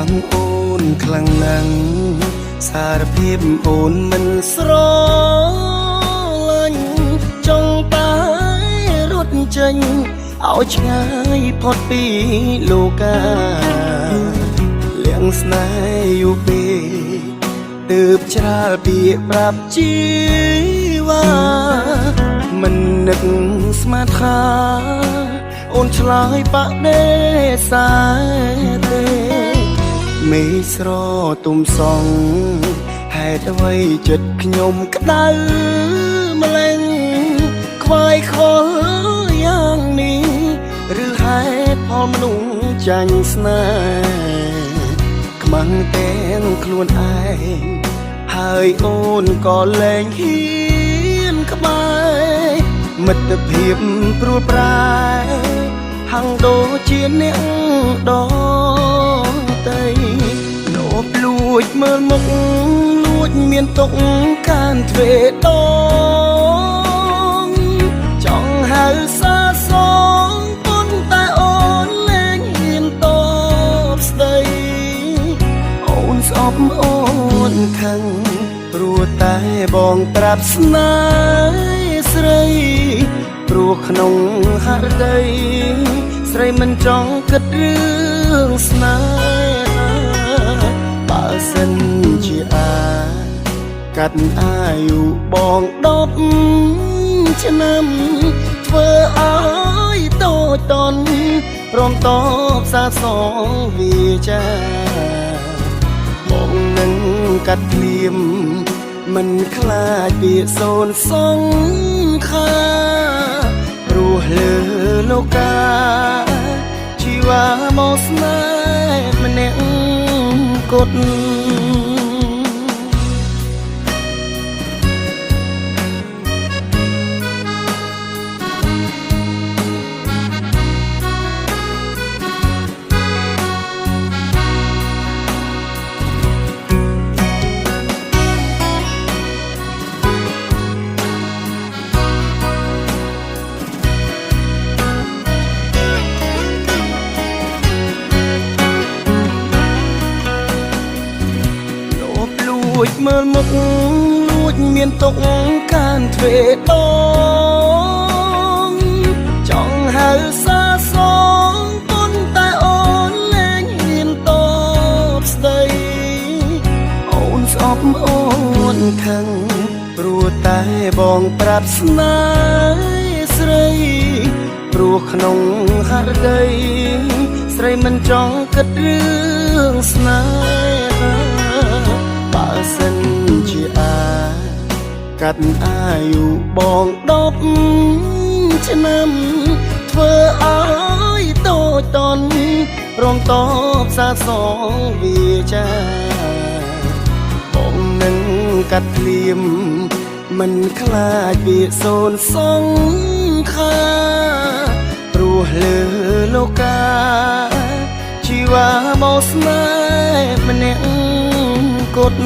ងអូនខ្លាំងណាស់សារភាពអូនមិនស្រឡាញ់ចង់តែរត់ចេញឲ្យឆ្ងាយផុតពីលោកាលៀងស្នេហ៍យូរពេកទើបច្រាលពាក្យប្រាប់ជីវ៉ាមិននឹកស្មានថាអូនឆ្លើយបដិសេធទេមេស្រទុំសងហេតុអ្វីចិត្តខ្ញុំក្តៅម្លេងខ្វាយខលយ៉ាងនេះឬហេតុផលមនុស្សចាញ់ស្នេហ៍ខ្មាំងទាំងខ្លួនឯងហើយអូនក៏លែងហ៊ានក្បែរមិត្តភាពព្រួលប្រែហាំងដូចជាអ្នកដតីនោមលួចមើលមុខលួចមានទុកការទ្វេដងចង់ហៅសាសងប៉ុន្តែអូនលែងហ៊ានតបស្ដីអូនស្អប់អូនខឹងព្រោះតែបងត្រាប់ស្នេហ៍ស្រីព្រោះក្នុងហឫទ័យស្រីមិនចង់គិតរឿងស្នេហាបើសិនជាអាចកាត់អាយុបង10ឆ្នាំធ្វើឲ្យតូចតន់ព្រមតបសាសងវាចាបងនឹងកាត់ភ្លាមមិនខ្លាចពាក្យសូន្យសង្ខាព្រោះលើលោកាជីវ៉ាមកស្នេហ៍ម្នាក់គត់លួចមើលមុខលួចមានទុកការទ្វេដងចង់ហៅសាសងប៉ុន្តែអូនលែងហ៊ានតបស្ដីអូនស្អប់អូនខឹងព្រោះតែបងប្រាប់ស្នេហ៍ស្រីព្រោះក្នុងហឫទ័យស្រីមិនចង់គិតរឿងស្នេហាបើសិនជាអាចកាត់អាយុបង10ឆ្នាំធ្វើឲ្យតូចតន់ព្រមតបសាសងវាចាបងនឹងកាត់ភ្លាមមិនខ្លាចពាក្យសូន្យសង្ខាព្រោះលើលោកាជីវ៉ាមកស្នេហ៍ម្នាក់គត់